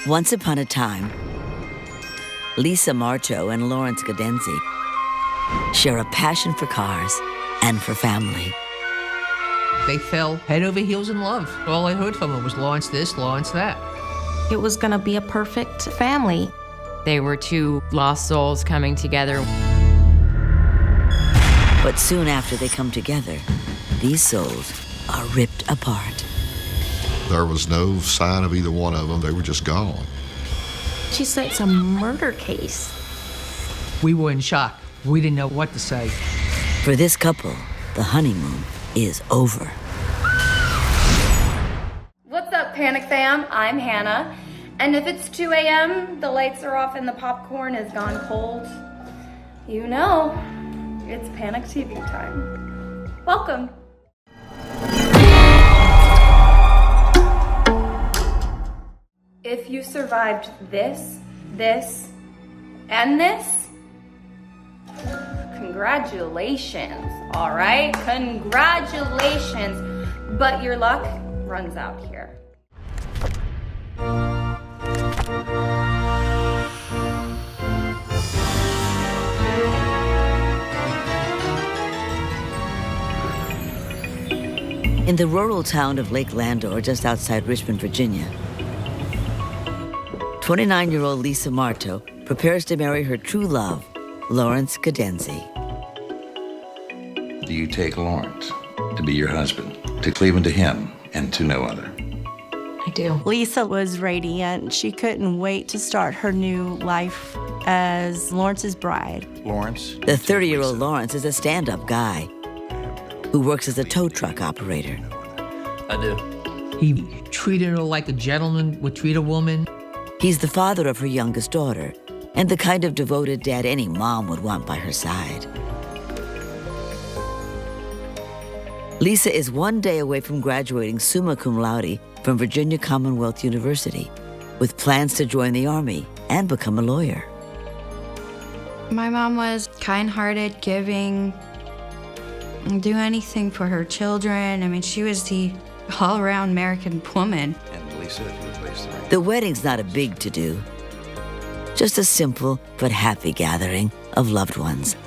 Once upon a time, 𝐸𝐷𝑒 and Lawrence 𝐸𝐸𝐷𝑒 share a passion for cars and for family. They fell head over heels in love. All I heard from them was Lawrence this, Lawrence that. It was going to be a perfect family. They were two lost souls coming together. But soon after they come together, these souls are ripped apart. There was no sign of either one of them. They were just gone. She said it's a murder case. We were in shock. We didn't know what to say. For this couple, the honeymoon is over. What's up, Panic Fam? I'm Hannah. And if it's 2 a.m., the lights are off and the popcorn is gone cold, you know, it's Panic TV time. Welcome. If you survived this, and this, congratulations, all right? Congratulations. But your luck runs out here. In the rural town of Lake Landor, just outside Richmond, Virginia, 29-year-old 𝐸𝐷𝑒 prepares to marry her true love, Lawrence 𝐸𝐷𝑒. Do you take Lawrence to be your husband, to cleave unto him and to no other? I do. 𝐸𝐷𝑒 was radiant. She couldn't wait to start her new life as Lawrence's bride. Lawrence? The 30-year-old Lawrence is a stand-up guy who works as a tow truck operator. I do. He treated her like a gentleman would treat a woman. He's the father of her youngest daughter and the kind of devoted dad any mom would want by her side. 𝐸𝐷𝑒 is one day away from graduating summa cum laude from Virginia Commonwealth University with plans to join the Army and become a lawyer. My mom was kind-hearted, giving, do anything for her children. I mean, she was the all-around American woman. And 𝐸𝐷𝑒 replaced the ring. The wedding's not a big to-do, just a simple but happy gathering of loved ones.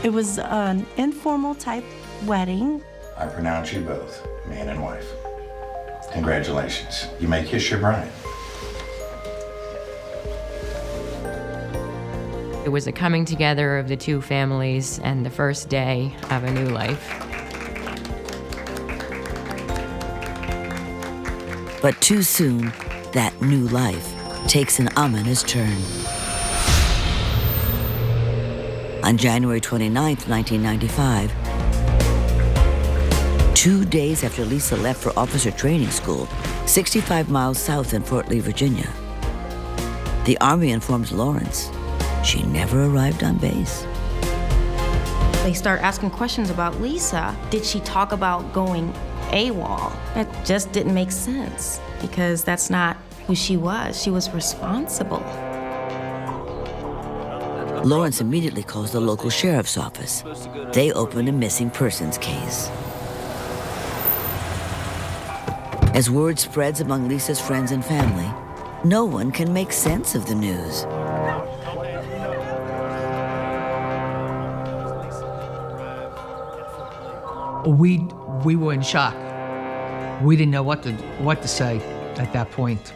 It was an informal type wedding. I pronounce you both man and wife. Congratulations. You may kiss your bride. It was a coming together of the two families and the first day of a new life. But too soon, that new life takes an ominous turn. On January 29th, 1995, 2 days after 𝐸𝐷𝑒 left for officer training school, 65 miles south in Fort Lee, Virginia, the Army informs Lawrence she never arrived on base. They start asking questions about 𝐸𝐷𝑒. Did she talk about going AWOL? It just didn't make sense because that's not who she was. She was responsible. Lawrence immediately calls the local sheriff's office. They open a missing persons case. As word spreads among 𝐸𝐷𝑒's friends and family, no one can make sense of the news. We were in shock. We didn't know what to say at that point.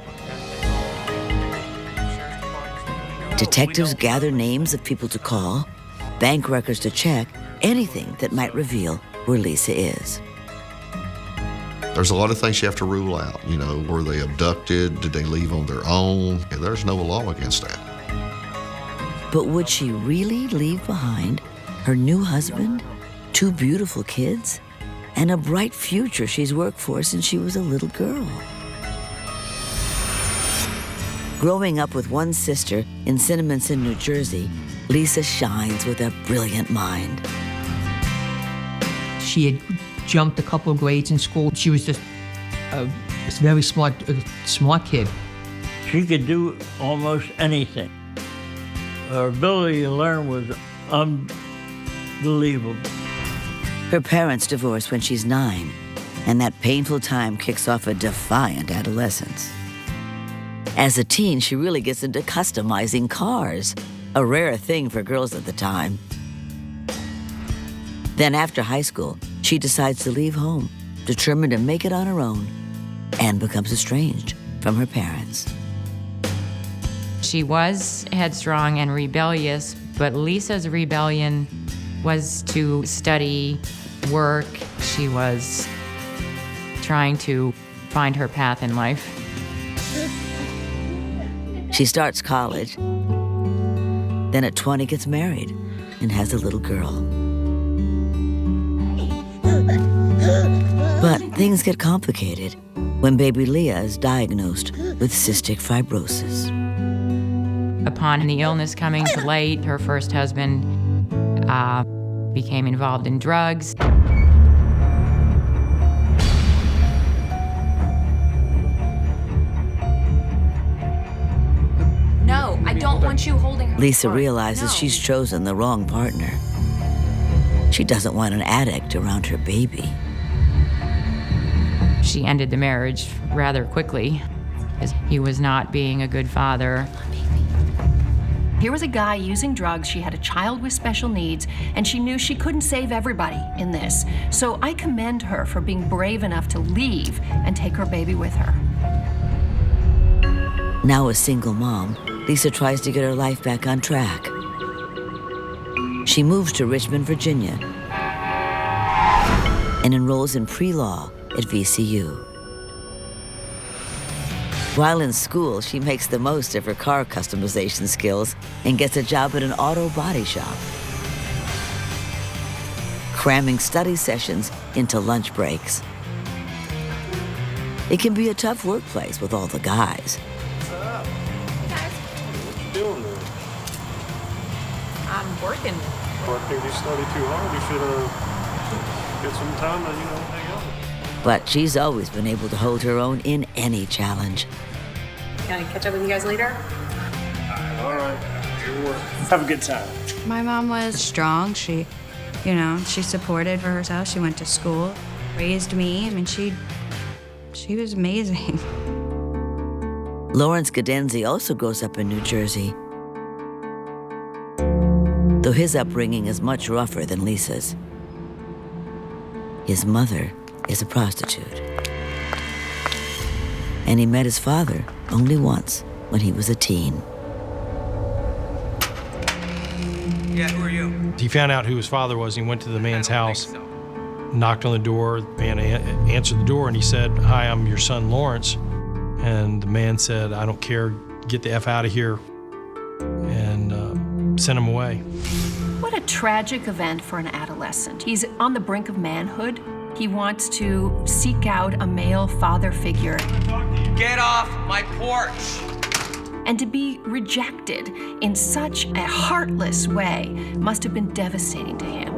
Detectives gather names of people to call, bank records to check, anything that might reveal where 𝐸𝐷𝑒 is. There's a lot of things you have to rule out. You know, were they abducted? Did they leave on their own? There's no law against that. But would she really leave behind her new husband, 2 beautiful kids, and a bright future she's worked for since she was a little girl? Growing up with one sister in Cinnaminson, New Jersey, 𝐸𝐷𝑒 shines with a brilliant mind. She had jumped a couple of grades in school. She was just a very smart kid. She could do almost anything. Her ability to learn was unbelievable. Her parents divorce when she's 9, and that painful time kicks off a defiant adolescence. As a teen, she really gets into customizing cars, a rare thing for girls at the time. Then after high school, she decides to leave home, determined to make it on her own, and becomes estranged from her parents. She was headstrong and rebellious, but Lisa's rebellion was to study, work. She was trying to find her path in life. She starts college, then at 20 gets married and has a little girl. But things get complicated when baby Leah is diagnosed with cystic fibrosis. Upon the illness coming to light, her first husband became involved in drugs. No, I don't want you holding her. Lisa realizes she's chosen the wrong partner. She doesn't want an addict around her baby. She ended the marriage rather quickly because he was not being a good father. Here was a guy using drugs, she had a child with special needs, and she knew she couldn't save everybody in this. So I commend her for being brave enough to leave and take her baby with her. Now a single mom, Lisa tries to get her life back on track. She moves to Richmond, Virginia, and enrolls in pre-law at VCU. While in school, she makes the most of her car customization skills and gets a job at an auto body shop, cramming study sessions into lunch breaks. It can be a tough workplace with all the guys. I'm working. If you study too hard, you should get some time to, hang out. But she's always been able to hold her own in any challenge. Can I catch up with you guys later? All right. Have a good time. My mom was strong. She supported herself. She went to school, raised me. I mean, she was amazing. Lawrence 𝐸𝐸𝐸𝐻𝐸 also grows up in New Jersey, though his upbringing is much rougher than Lisa's. His mother is a prostitute, and he met his father only once when he was a teen. Yeah, who are you? He found out who his father was. He went to the man's house, knocked on the door. The man answered the door, and he said, "Hi, I'm your son, Lawrence." And the man said, "I don't care. Get the F out of here," and sent him away. What a tragic event for an adolescent. He's on the brink of manhood. He wants to seek out a male father figure. Get off my porch! And to be rejected in such a heartless way must have been devastating to him.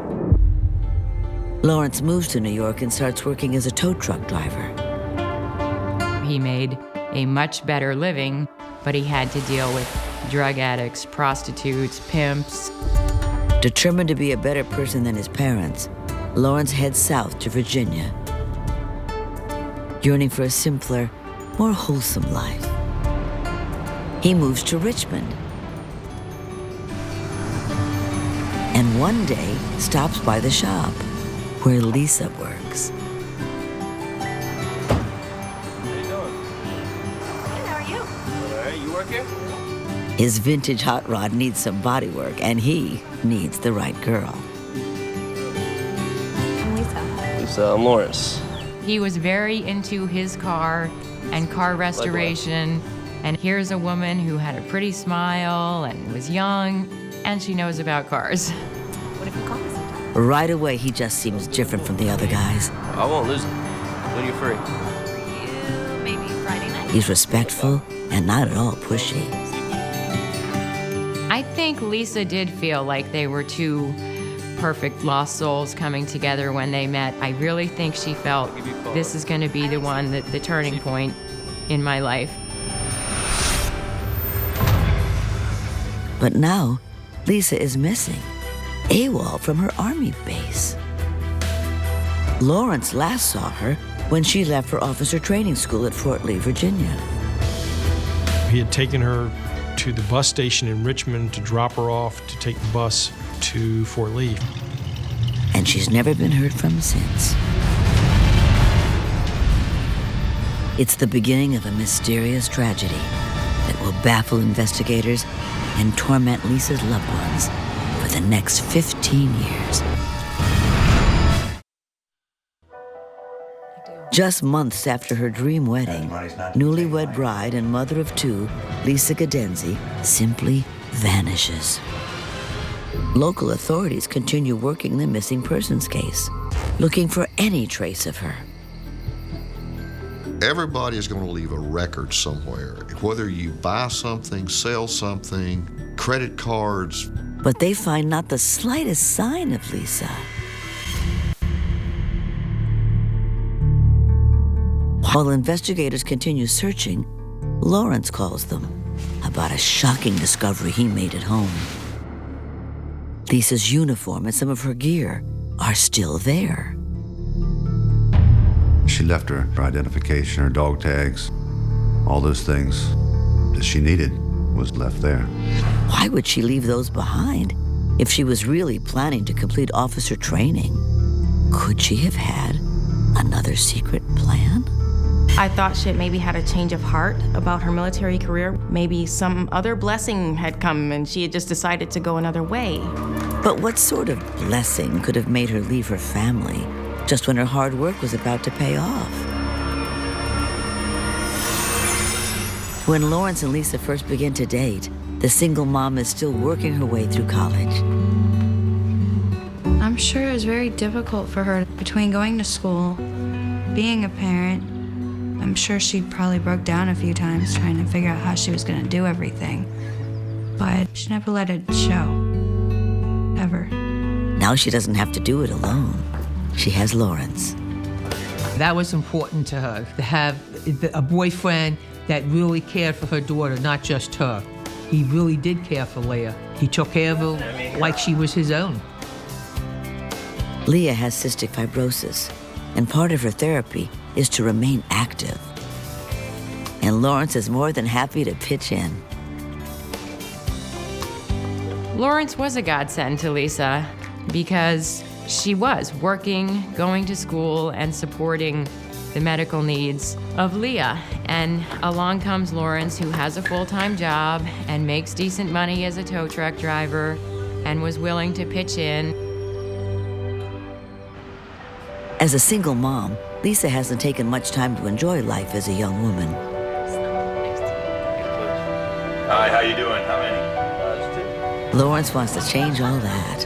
Lawrence moves to New York and starts working as a tow truck driver. He made a much better living, but he had to deal with drug addicts, prostitutes, pimps. Determined to be a better person than his parents, Lawrence heads south to Virginia, yearning for a simpler, more wholesome life. He moves to Richmond, and one day stops by the shop where Lisa works. How you doing? Hey, how are you? All right, you work here? His vintage hot rod needs some body work, and he needs the right girl. I'm Lisa. I'm Lawrence. He was very into his car and car restoration. And here's a woman who had a pretty smile and was young, and she knows about cars. What if you call me sometime? Right away, he just seems different from the other guys. I won't lose it. When you're free. For you, maybe Friday night. He's respectful and not at all pushy. I think Lisa did feel like they were two perfect lost souls coming together when they met. I really think she felt this is going to be the one, the turning point in my life. But now, Lisa is missing, AWOL from her army base. Lawrence last saw her when she left for officer training school at Fort Lee, Virginia. He had taken her to the bus station in Richmond to drop her off to take the bus to Fort Lee. And she's never been heard from since. It's the beginning of a mysterious tragedy that will baffle investigators and torment Lisa's loved ones for the next 15 years. Just months after her dream wedding, newlywed bride and mother of two, 𝐸𝐸𝐸𝐸𝐸 simply vanishes. Local authorities continue working the missing persons case, looking for any trace of her. Everybody is going to leave a record somewhere, whether you buy something, sell something, credit cards. But they find not the slightest sign of Lisa. While investigators continue searching, Lawrence calls them about a shocking discovery he made at home. Lisa's uniform and some of her gear are still there. She left her identification, her dog tags, all those things that she needed was left there. Why would she leave those behind if she was really planning to complete officer training? Could she have had another secret plan? I thought she maybe had a change of heart about her military career. Maybe some other blessing had come and she had just decided to go another way. But what sort of blessing could have made her leave her family just when her hard work was about to pay off? When Lawrence and Lisa first begin to date, the single mom is still working her way through college. I'm sure it was very difficult for her between going to school, being a parent. I'm sure she probably broke down a few times trying to figure out how she was going to do everything. But she never let it show. Ever. Now she doesn't have to do it alone. She has Lawrence. That was important to her, to have a boyfriend that really cared for her daughter, not just her. He really did care for Leah. He took care of her like she was his own. Leah has cystic fibrosis, and part of her therapy is to remain active. And Lawrence is more than happy to pitch in. Lawrence was a godsend to Lisa because she was working, going to school, and supporting the medical needs of Leah. And along comes Lawrence, who has a full-time job and makes decent money as a tow truck driver and was willing to pitch in. As a single mom, Lisa hasn't taken much time to enjoy life as a young woman. Hi, how you doing? How many? Lawrence wants to change all that. Is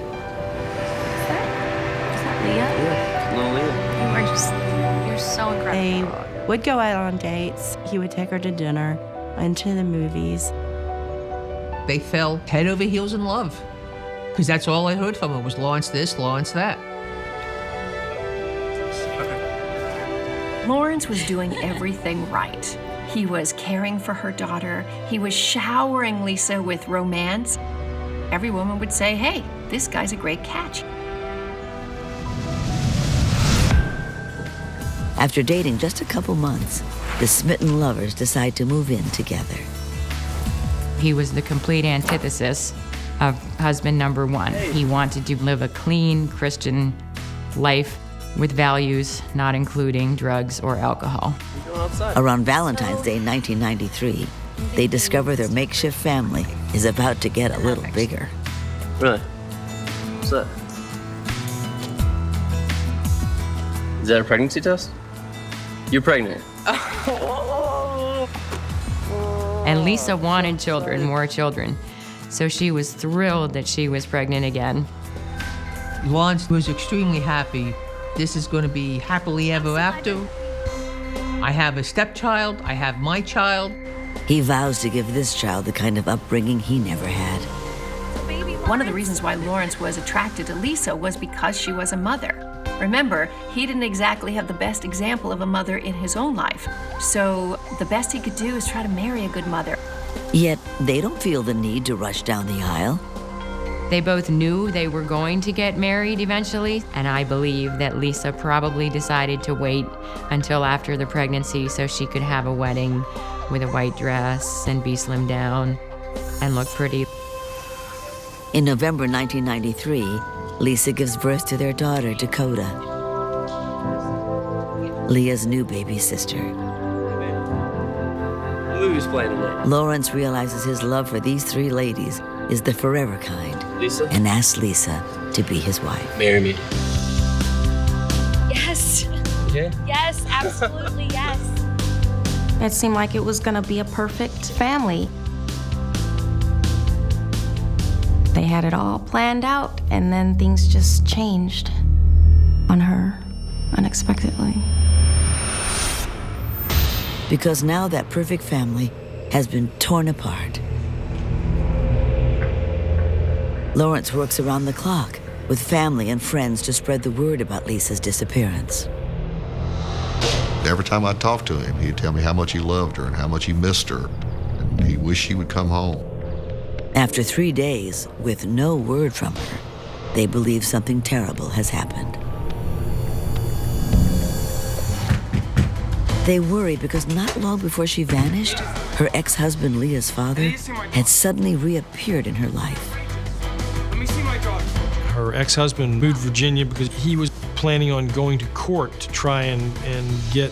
that Leah? Little Leah. You're so incredible. They would go out on dates. He would take her to dinner, and to the movies. They fell head over heels in love because that's all I heard from her was Lawrence this, Lawrence that. Lawrence was doing everything right. He was caring for her daughter. He was showering Lisa with romance. Every woman would say, hey, this guy's a great catch. After dating just a couple months, the smitten lovers decide to move in together. He was the complete antithesis of husband number one. He wanted to live a clean Christian life with values not including drugs or alcohol. Around Valentine's Day 1993, they discover their makeshift family is about to get a little bigger. Really? What's that? Is that a pregnancy test? You're pregnant. And Lisa wanted children, more children. So she was thrilled that she was pregnant again. Lawrence was extremely happy. This is going to be happily ever after. I have a stepchild, I have my child. He vows to give this child the kind of upbringing he never had. One of the reasons why Lawrence was attracted to Lisa was because she was a mother. Remember, he didn't exactly have the best example of a mother in his own life. So the best he could do is try to marry a good mother. Yet they don't feel the need to rush down the aisle. They both knew they were going to get married eventually, and I believe that Lisa probably decided to wait until after the pregnancy so she could have a wedding with a white dress and be slimmed down and look pretty. In November 1993, Lisa gives birth to their daughter, Dakota, Leah's new baby sister. What movie's playing tonight? Lawrence realizes his love for these three ladies is the forever kind, Lisa? and asks Lisa to be his wife. Marry me. Yes. Yeah? Yes, absolutely, yes. It seemed like it was gonna be a perfect family. They had it all planned out, and then things just changed on her unexpectedly. Because now that perfect family has been torn apart. Lawrence works around the clock with family and friends to spread the word about Lisa's disappearance. Every time I talked to him, he'd tell me how much he loved her and how much he missed her, and he wished she would come home. After 3 days, with no word from her, they believe something terrible has happened. They worry because not long before she vanished, her ex-husband Leah's father had suddenly reappeared in her life. Her ex-husband moved to Virginia because he was planning on going to court to try and get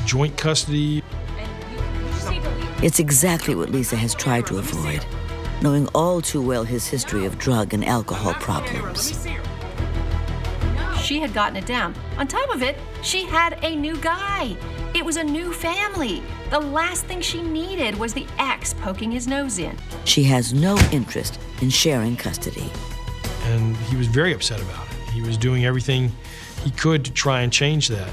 joint custody. It's exactly what Lisa has tried to avoid, knowing all too well his history of drug and alcohol problems. She had gotten it down. On top of it, she had a new guy. It was a new family. The last thing she needed was the ex poking his nose in. She has no interest in sharing custody. And he was very upset about it. He was doing everything he could to try and change that.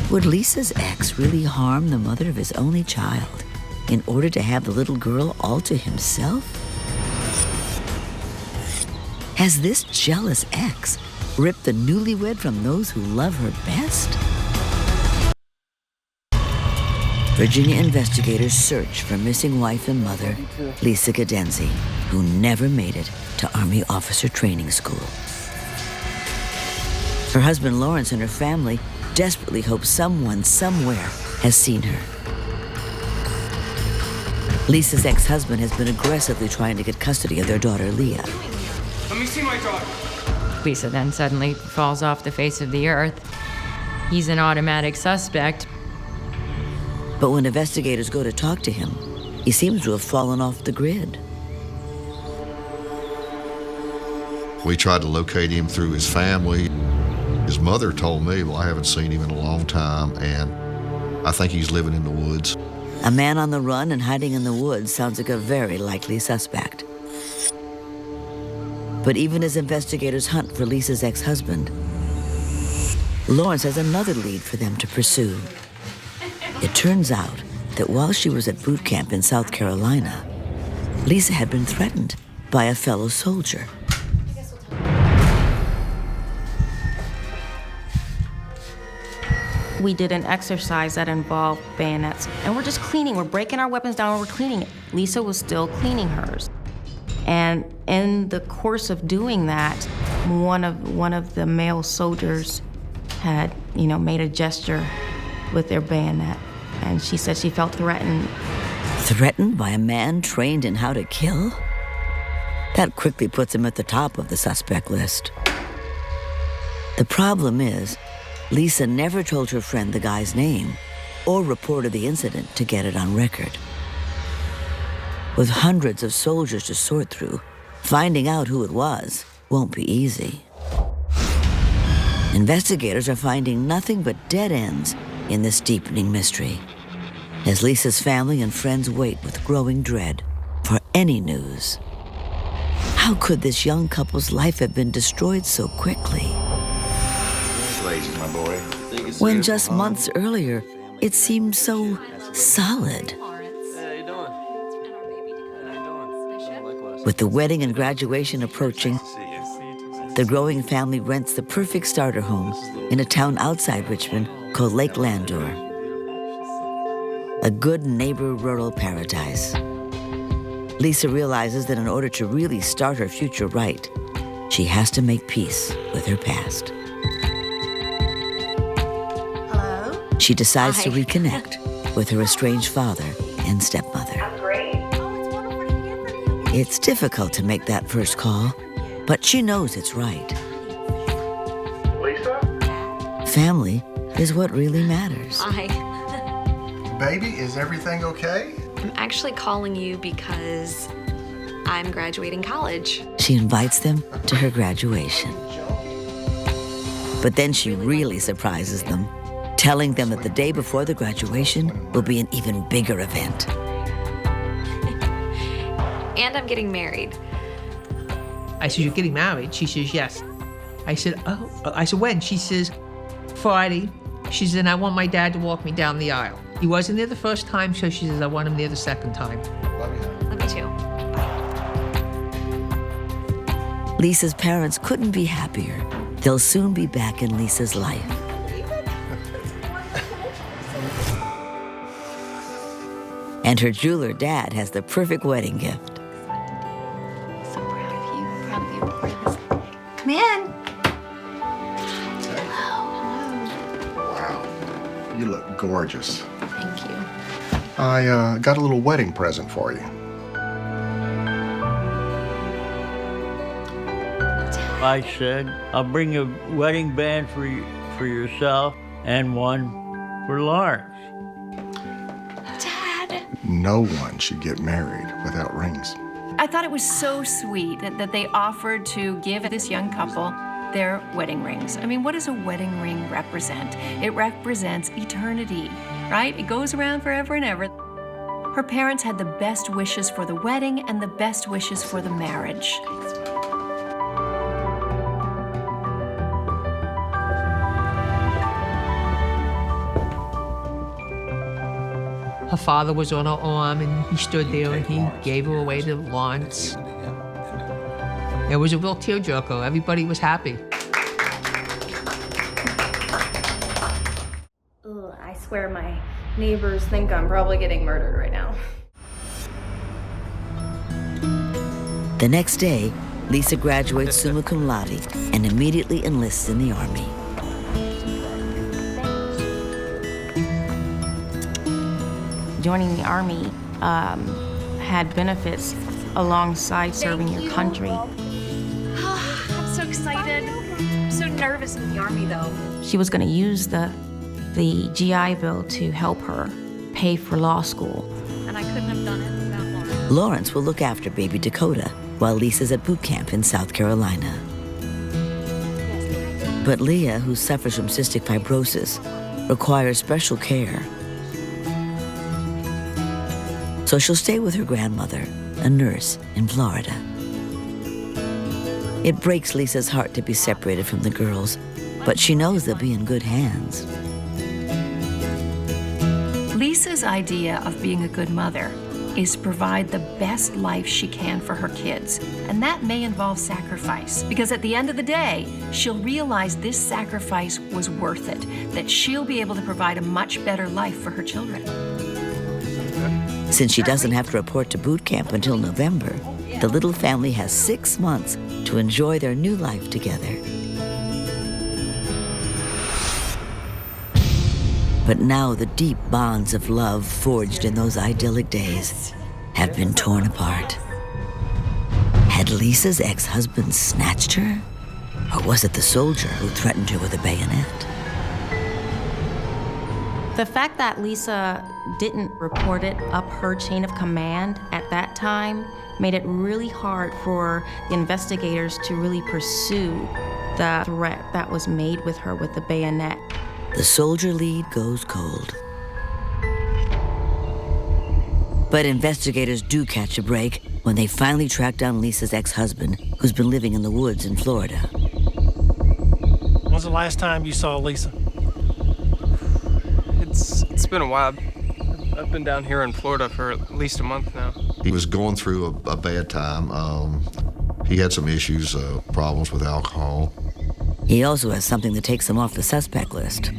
Would Lisa's ex really harm the mother of his only child in order to have the little girl all to himself? Has this jealous ex ripped the newlywed from those who love her best? Virginia investigators search for missing wife and mother, 𝐸𝐸𝐸𝐸𝐸𝐸𝐸𝐸, who never made it to Army Officer Training School. Her husband Lawrence and her family desperately hope someone somewhere has seen her. Lisa's ex-husband has been aggressively trying to get custody of their daughter, Leah. Let me see my daughter. Lisa then suddenly falls off the face of the earth. He's an automatic suspect. But when investigators go to talk to him, he seems to have fallen off the grid. We tried to locate him through his family. His mother told me, well, I haven't seen him in a long time, and I think he's living in the woods. A man on the run and hiding in the woods sounds like a very likely suspect. But even as investigators hunt for Lisa's ex-husband, Lawrence has another lead for them to pursue. It turns out that while she was at boot camp in South Carolina, Lisa had been threatened by a fellow soldier. We did an exercise that involved bayonets, and we're just cleaning. We're breaking our weapons down and we're cleaning it. Lisa was still cleaning hers. And in the course of doing that, one of the male soldiers had, made a gesture with their bayonet. And she said she felt threatened. Threatened by a man trained in how to kill? That quickly puts him at the top of the suspect list. The problem is, Lisa never told her friend the guy's name or reported the incident to get it on record. With hundreds of soldiers to sort through, finding out who it was won't be easy. Investigators are finding nothing but dead ends in this deepening mystery, as Lisa's family and friends wait with growing dread for any news. How could this young couple's life have been destroyed so quickly? Congratulations, my boy. When just months earlier, it seemed so solid. With the wedding and graduation approaching, the growing family rents the perfect starter home in a town outside Richmond called Lake Landor, a good neighbor rural paradise. Lisa realizes that in order to really start her future right, she has to make peace with her past. Hello? She decides Hi. to reconnect with her estranged father and stepmother. I'm great. It's difficult to make that first call, but she knows it's right. Lisa? Family is what really matters. Hi. Baby, is everything okay? I'm actually calling you because I'm graduating college. She invites them to her graduation. But then she really surprises them, telling them that the day before the graduation will be an even bigger event. And I'm getting married. I said, "You're getting married?" She says, "Yes." I said, "Oh." I said, "When?" She says, "Friday." She said, "And I want my dad to walk me down the aisle." He wasn't there the first time, so she says, "I want him there the second time." Love you. Love you too. Lisa's parents couldn't be happier. They'll soon be back in Lisa's life. And her jeweler dad has the perfect wedding gift. So proud of you. Proud of you. Come in. Wow. You look gorgeous. Thank you. I got a little wedding present for you. I said, I'll bring a wedding band for yourself and one for Lawrence. Dad. No one should get married without rings. I thought it was so sweet that they offered to give this young couple their wedding rings. I mean, what does a wedding ring represent? It represents eternity, right? It goes around forever and ever. Her parents had the best wishes for the wedding and the best wishes for the marriage. Her father was on her arm, and he stood there, and he gave her away to Lawrence. It was a real tearjerker. Everybody was happy. Ugh, I swear my neighbors think I'm probably getting murdered right now. The next day, Lisa graduates summa cum laude and immediately enlists in the Army. Joining the Army had benefits alongside serving your country. I'm so excited. I'm so nervous with the Army, though. She was going to use the GI Bill to help her pay for law school. And I couldn't have done it without Lawrence. Lawrence will look after baby Dakota while Lisa's at boot camp in South Carolina. But Leah, who suffers from cystic fibrosis, requires special care. So she'll stay with her grandmother, a nurse in Florida. It breaks Lisa's heart to be separated from the girls, but she knows they'll be in good hands. Lisa's idea of being a good mother is to provide the best life she can for her kids. And that may involve sacrifice, because at the end of the day, she'll realize this sacrifice was worth it, that she'll be able to provide a much better life for her children. Since she doesn't have to report to boot camp until November, the little family has 6 months to enjoy their new life together. But now the deep bonds of love forged in those idyllic days have been torn apart. Had Lisa's ex-husband snatched her? Or was it the soldier who threatened her with a bayonet? The fact that Lisa didn't report it up her chain of command at that time made it really hard for the investigators to really pursue the threat that was made with her with the bayonet. The soldier lead goes cold. But investigators do catch a break when they finally track down Lisa's ex-husband, who's been living in the woods in Florida. When was the last time you saw Lisa? It's been a while. I've been down here in Florida for at least a month now. He was going through a bad time. He had some issues, problems with alcohol. He also has something that takes him off the suspect list.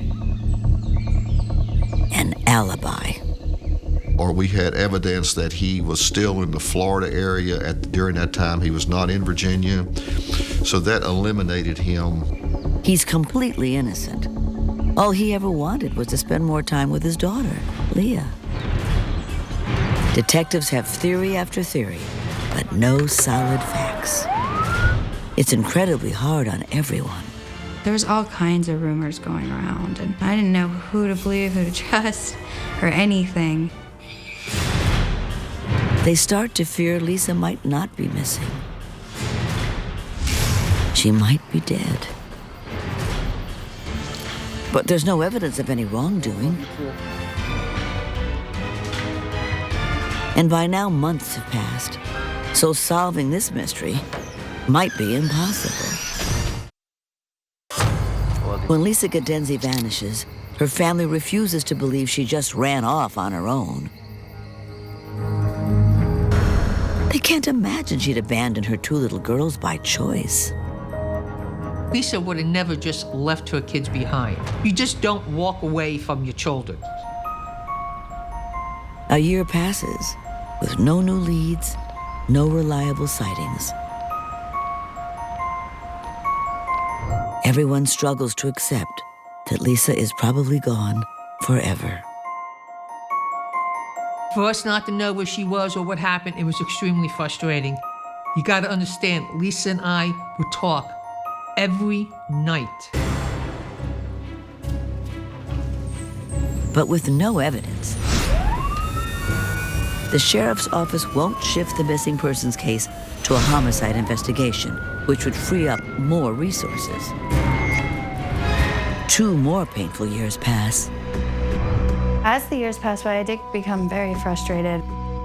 An alibi. Or we had evidence that he was still in the Florida area during that time. He was not in Virginia. So that eliminated him. He's completely innocent. All he ever wanted was to spend more time with his daughter, Leah. Detectives have theory after theory, but no solid facts. It's incredibly hard on everyone. There was all kinds of rumors going around, and I didn't know who to believe, who to trust, or anything. They start to fear Lisa might not be missing. She might be dead. But there's no evidence of any wrongdoing. And by now, months have passed, so solving this mystery might be impossible. When 𝐀𝐚𝐩𝐲𝐸 vanishes, her family refuses to believe she just ran off on her own. They can't imagine she'd abandon her two little girls by choice. Lisa would have never just left her kids behind. You just don't walk away from your children. A year passes with no new leads, no reliable sightings. Everyone struggles to accept that Lisa is probably gone forever. For us not to know where she was or what happened, it was extremely frustrating. You gotta understand, Lisa and I would talk every night. But with no evidence, the sheriff's office won't shift the missing persons case to a homicide investigation, which would free up more resources. 2 more painful years pass. As the years passed by, I did become very frustrated.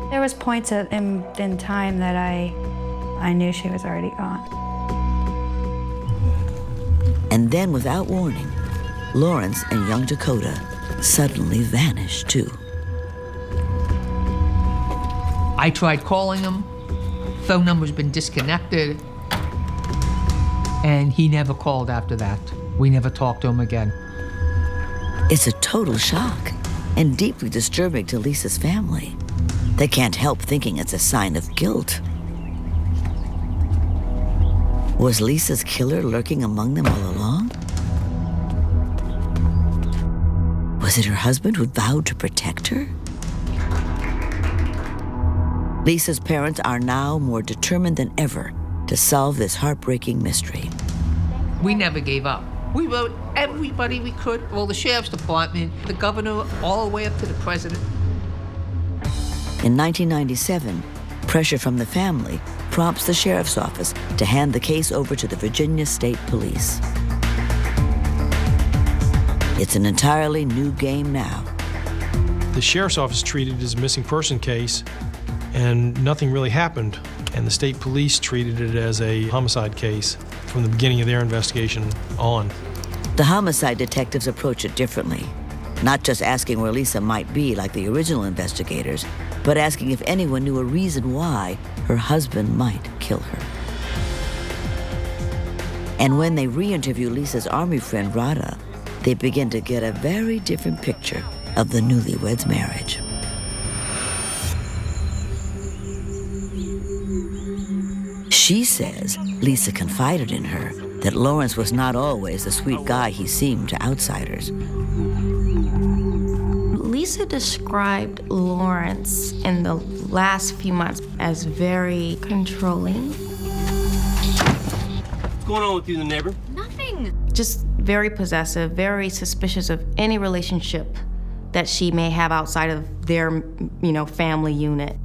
There was points in time that I knew she was already gone. And then, without warning, Lawrence and young 𝐸𝐸𝐷𝐸 suddenly vanish too. I tried calling him, phone number's been disconnected, and he never called after that. We never talked to him again. It's a total shock and deeply disturbing to Lisa's family. They can't help thinking it's a sign of guilt. Was Lisa's killer lurking among them all along? Was it her husband who vowed to protect her? Lisa's parents are now more determined than ever to solve this heartbreaking mystery. We never gave up. We wrote everybody we could, well, the sheriff's department, the governor, all the way up to the president. In 1997, pressure from the family prompts the sheriff's office to hand the case over to the Virginia State Police. It's an entirely new game now. The sheriff's office treated it as a missing person case, and nothing really happened. And the state police treated it as a homicide case from the beginning of their investigation on. The homicide detectives approach it differently, not just asking where Lisa might be like the original investigators, but asking if anyone knew a reason why her husband might kill her. And when they re-interview Lisa's Army friend Radha, they begin to get a very different picture of the newlyweds' marriage. She says Lisa confided in her that Lawrence was not always the sweet guy he seemed to outsiders. Lisa described Lawrence in the last few months as very controlling. What's going on with you and the neighbor? Nothing. Just very possessive, very suspicious of any relationship that she may have outside of their, family unit.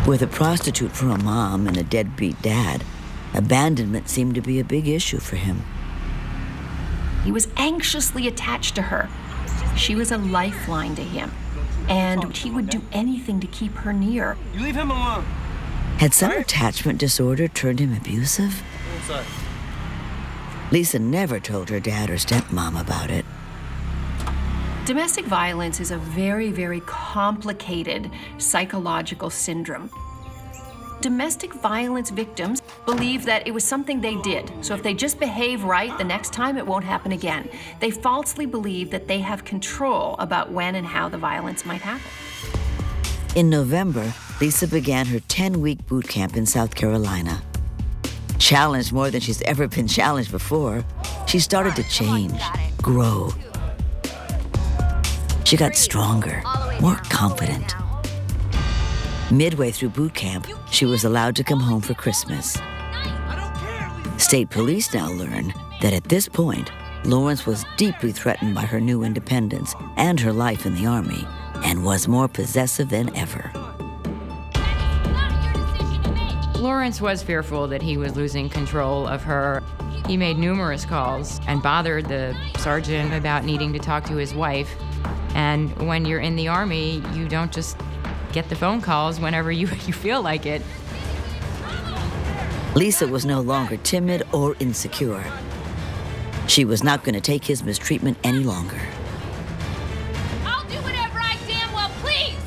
With a prostitute for a mom and a deadbeat dad, abandonment seemed to be a big issue for him. He was anxiously attached to her. She was a lifeline to him, and he would do anything to keep her near. You leave him alone. Had some attachment disorder turned him abusive? Lisa never told her dad or stepmom about it. Domestic violence is a very, very complicated psychological syndrome. Domestic violence victims believe that it was something they did, so if they just behave right, the next time it won't happen again. They falsely believe that they have control about when and how the violence might happen. In November, Lisa began her 10-week boot camp in South Carolina. Challenged more than she's ever been challenged before, she started to change, grow. She got stronger, more confident. Midway through boot camp, she was allowed to come home for Christmas. State police now learn that at this point, Lawrence was deeply threatened by her new independence and her life in the Army, and was more possessive than ever. Lawrence was fearful that he was losing control of her. He made numerous calls and bothered the sergeant about needing to talk to his wife. And when you're in the Army, you don't just get the phone calls whenever you feel like it. Lisa was no longer timid or insecure. She was not going to take his mistreatment any longer. I'll do whatever I damn well please!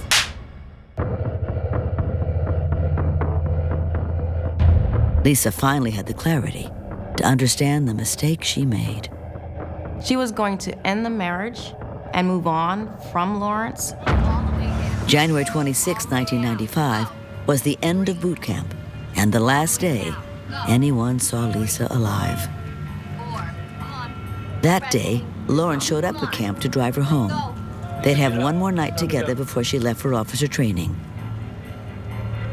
Lisa finally had the clarity to understand the mistake she made. She was going to end the marriage and move on from Lawrence. January 26, 1995 was the end of boot camp and the last day anyone saw Lisa alive. That day, Lawrence showed up at camp to drive her home. They'd have one more night together before she left for officer training.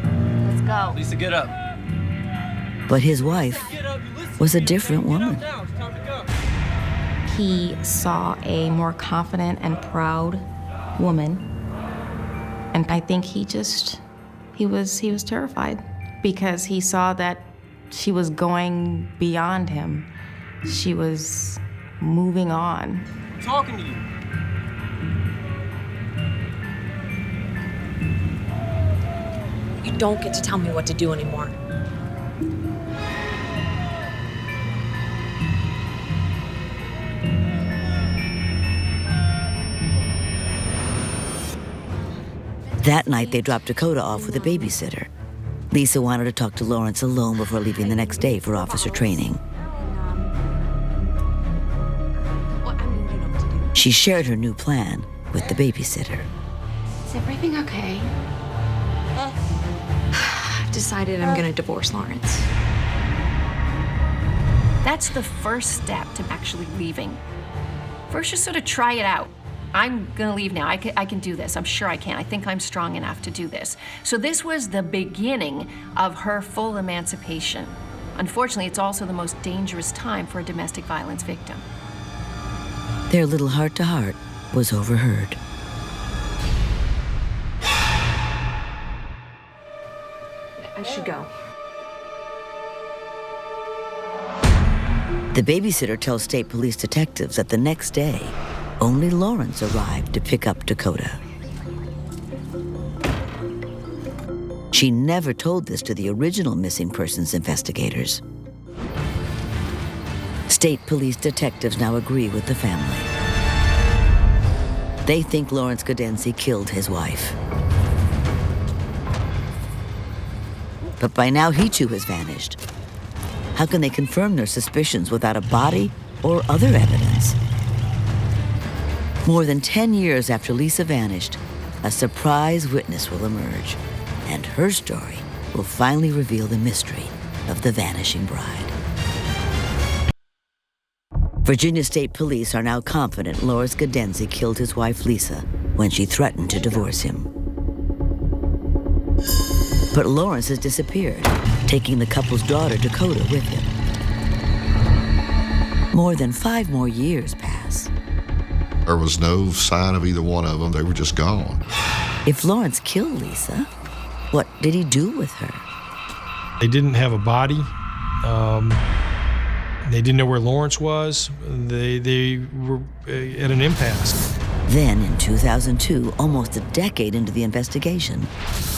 Let's go. Lisa, get up. But his wife was a different woman. He saw a more confident and proud woman. And I think he was terrified because he saw that she was going beyond him. She was moving on. I'm talking to you. You don't get to tell me what to do anymore. That night, they dropped Dakota off with a babysitter. Lisa wanted to talk to Lawrence alone before leaving the next day for officer training. She shared her new plan with the babysitter. Is everything okay? I've decided I'm gonna divorce Lawrence. That's the first step to actually leaving. First, just sort of try it out. I'm gonna leave now. I can do this. I'm sure I can. I think I'm strong enough to do this. So this was the beginning of her full emancipation. Unfortunately, it's also the most dangerous time for a domestic violence victim. Their little heart-to-heart was overheard. I should go. The babysitter tells state police detectives that the next day, only Lawrence arrived to pick up Dakota. She never told this to the original missing persons investigators. State police detectives now agree with the family. They think Lawrence 𝐀𝐚𝐩𝐸 killed his wife. But by now, he too has vanished. How can they confirm their suspicions without a body or other evidence? More than 10 years after Lisa vanished, a surprise witness will emerge, and her story will finally reveal the mystery of the Vanishing Bride. Virginia State Police are now confident Lawrence 𝐀𝐚𝐩𝐸 killed his wife Lisa when she threatened to divorce him. But Lawrence has disappeared, taking the couple's daughter Dakota with him. More than 5 more years pass. There was no sign of either one of them. They were just gone. If Lawrence killed Lisa, what did he do with her? They didn't have a body. They didn't know where Lawrence was. They were at an impasse. Then, in 2002, almost a decade into the investigation,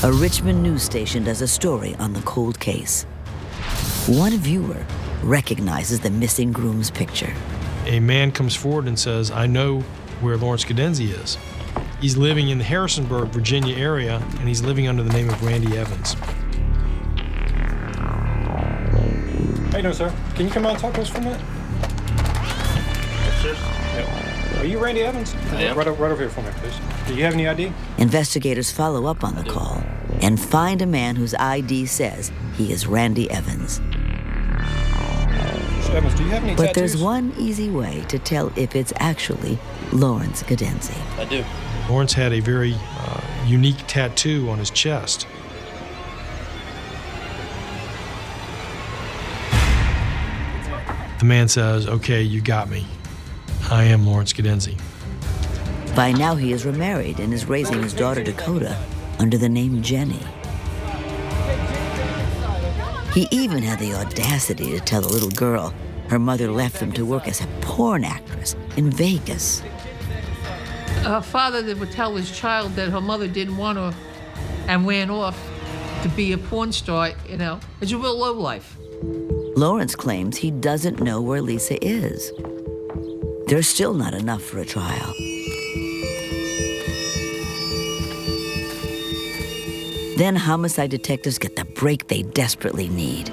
a Richmond news station does a story on the cold case. One viewer recognizes the missing groom's picture. A man comes forward and says, I know where Lawrence 𝐀𝐚𝐩𝐸 is. He's living in the Harrisonburg, Virginia area, and he's living under the name of Randy Evans. How you doing, sir? Can you come out and talk to us for a minute? Are you Randy Evans? I am. Right over here for me, please. Do you have any ID? Investigators follow up on the call and find a man whose ID says he is Randy Evans. Mr. Evans, do you have any But tattoos? there's one easy way to tell if it's actually Lawrence 𝐀𝐚𝐩𝐸𝐸. I do. Lawrence had a very unique tattoo on his chest. The man says, okay, you got me. I am Lawrence 𝐸𝐸𝐸𝐸𝐸𝐸. By now, he is remarried and is raising his daughter Dakota under the name Jenny. He even had the audacity to tell the little girl her mother left him to work as a porn actress in Vegas. A father that would tell his child that her mother didn't want her and ran off to be a porn star, you know, it's a real lowlife. Lawrence claims he doesn't know where Lisa is. There's still not enough for a trial. Then homicide detectives get the break they desperately need.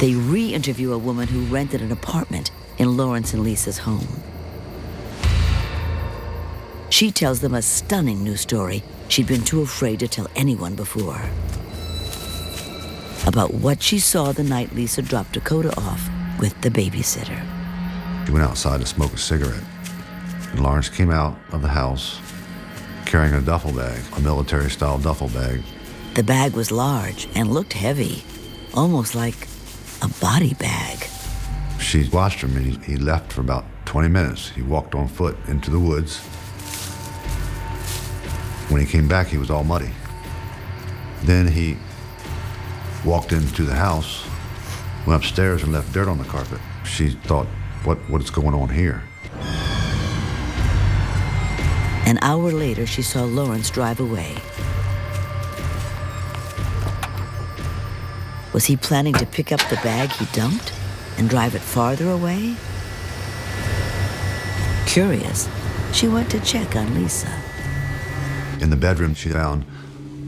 They re-interview a woman who rented an apartment in Lawrence and Lisa's home. She tells them a stunning new story she'd been too afraid to tell anyone before. About what she saw the night Lisa dropped Dakota off with the babysitter. She went outside to smoke a cigarette, and Lawrence came out of the house carrying a duffel bag, a military-style duffel bag. The bag was large and looked heavy, almost like a body bag. She watched him, and he left for about 20 minutes. He walked on foot into the woods. When he came back, he was all muddy. Then he walked into the house, went upstairs and left dirt on the carpet. She thought, what is going on here? An hour later, she saw Lawrence drive away. Was he planning to pick up the bag he dumped and drive it farther away? Curious, she went to check on Lisa. In the bedroom, she found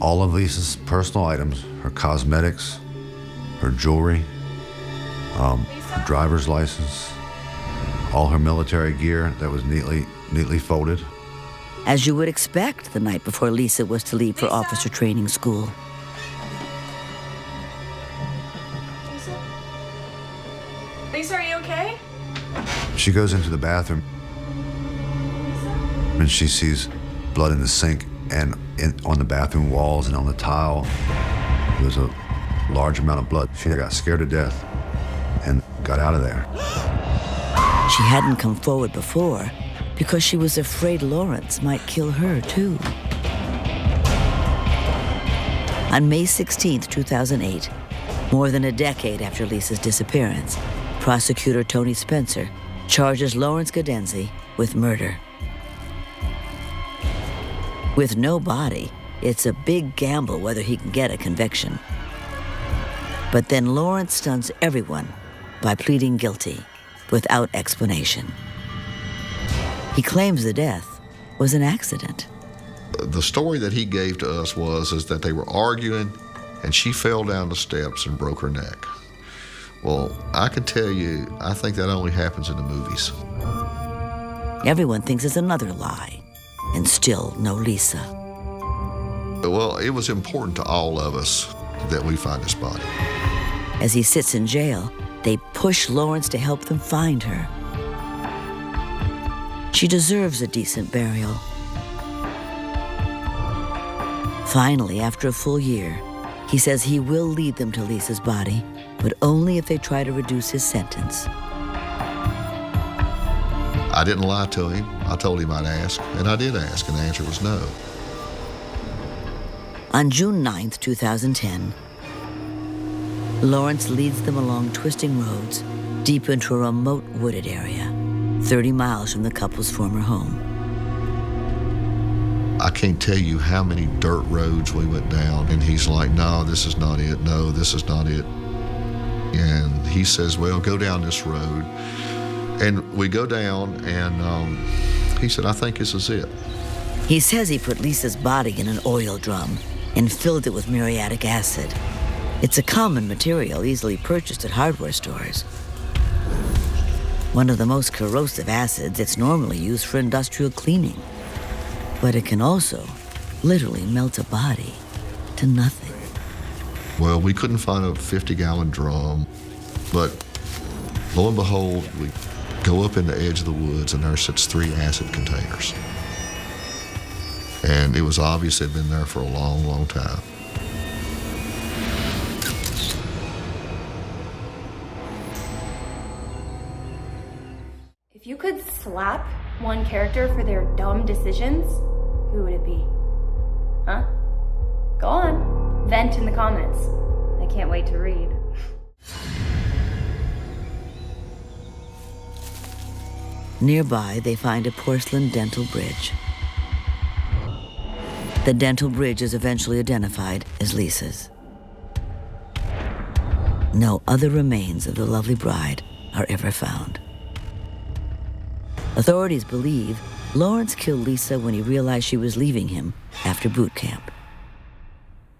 all of Lisa's personal items, her cosmetics, her jewelry, her driver's license, all her military gear that was neatly folded. As you would expect the night before Lisa was to leave for officer training school. Lisa, are you okay? She goes into the bathroom and she sees blood in the sink and on the bathroom walls and on the tile. There was a large amount of blood. She got scared to death and got out of there. She hadn't come forward before because she was afraid Lawrence might kill her too. On May 16th, 2008, more than a decade after Lisa's disappearance, prosecutor Tony Spencer charges Lawrence 𝐸𝐸𝐸𝐸𝐸 with murder. With no body, it's a big gamble whether he can get a conviction. But then Lawrence stuns everyone by pleading guilty without explanation. He claims the death was an accident. The story that he gave to us is that they were arguing and she fell down the steps and broke her neck. Well, I can tell you, I think that only happens in the movies. Everyone thinks it's another lie, and still no Lisa. Well, it was important to all of us that we find this body. As he sits in jail, they push Lawrence to help them find her. She deserves a decent burial. Finally, after a full year, he says he will lead them to Lisa's body, but only if they try to reduce his sentence. I didn't lie to him. I told him I'd ask, and I did ask, and the answer was no. On June 9th, 2010, Lawrence leads them along twisting roads deep into a remote wooded area, 30 miles from the couple's former home. I can't tell you how many dirt roads we went down, and he's like, no, this is not it. No, this is not it. And he says, well, go down this road. And we go down, and he said, I think this is it. He says he put Lisa's body in an oil drum and filled it with muriatic acid. It's a common material easily purchased at hardware stores. One of the most corrosive acids, it's normally used for industrial cleaning. But it can also literally melt a body to nothing. Well, we couldn't find a 50-gallon drum, but lo and behold, we go up in the edge of the woods, and there sits 3 acid containers. And it was obvious they'd been there for a long, long time. If you could slap one character for their dumb decisions, who would it be? Huh? Go on. Vent in the comments. I can't wait to read. Nearby, they find a porcelain dental bridge. The dental bridge is eventually identified as Lisa's. No other remains of the lovely bride are ever found. Authorities believe Lawrence killed Lisa when he realized she was leaving him after boot camp.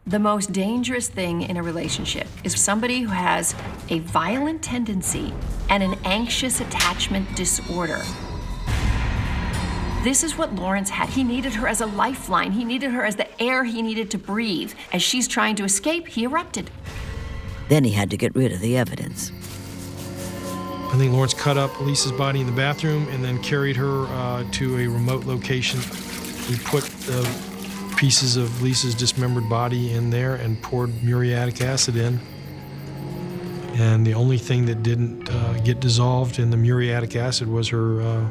The most dangerous thing in a relationship is somebody who has a violent tendency and an anxious attachment disorder. This is what Lawrence had. He needed her as a lifeline. He needed her as the air he needed to breathe. As she's trying to escape, he erupted. Then he had to get rid of the evidence. I think Lawrence cut up Lisa's body in the bathroom and then carried her to a remote location. He put the pieces of Lisa's dismembered body in there and poured muriatic acid in. And the only thing that didn't get dissolved in the muriatic acid was her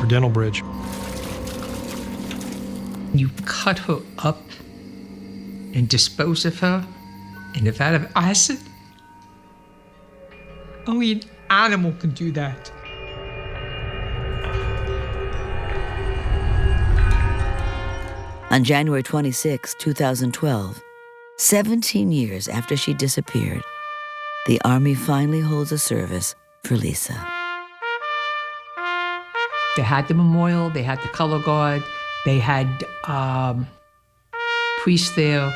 dental bridge. You cut her up and dispose of her in a vat of acid? Only an animal can do that. On January 26, 2012, 17 years after she disappeared, the Army finally holds a service for Lisa. They had the memorial, they had the color guard, they had priests there,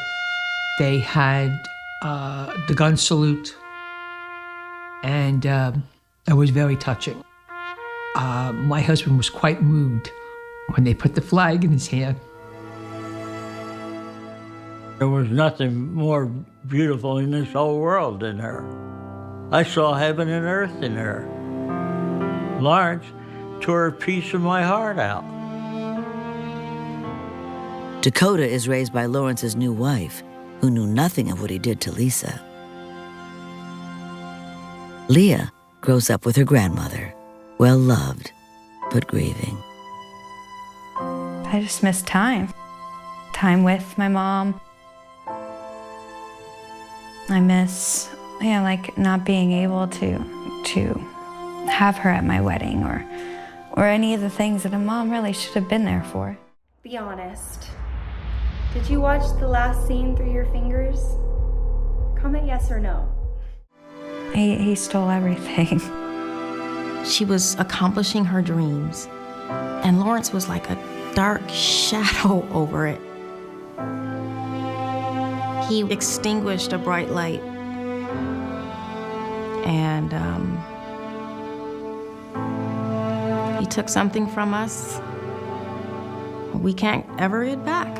they had the gun salute, and it was very touching. My husband was quite moved when they put the flag in his hand. There was nothing more beautiful in this whole world than her. I saw heaven and earth in her. Lawrence tore a piece of my heart out. Dakota is raised by Lawrence's new wife, who knew nothing of what he did to Lisa. Leah grows up with her grandmother, well-loved, but grieving. I just miss time with my mom. I miss, like not being able to have her at my wedding or any of the things that a mom really should have been there for. Be honest. Did you watch the last scene through your fingers? Comment yes or no. He stole everything. She was accomplishing her dreams, and Lawrence was like a dark shadow over it. He extinguished a bright light, and he took something from us we can't ever get back.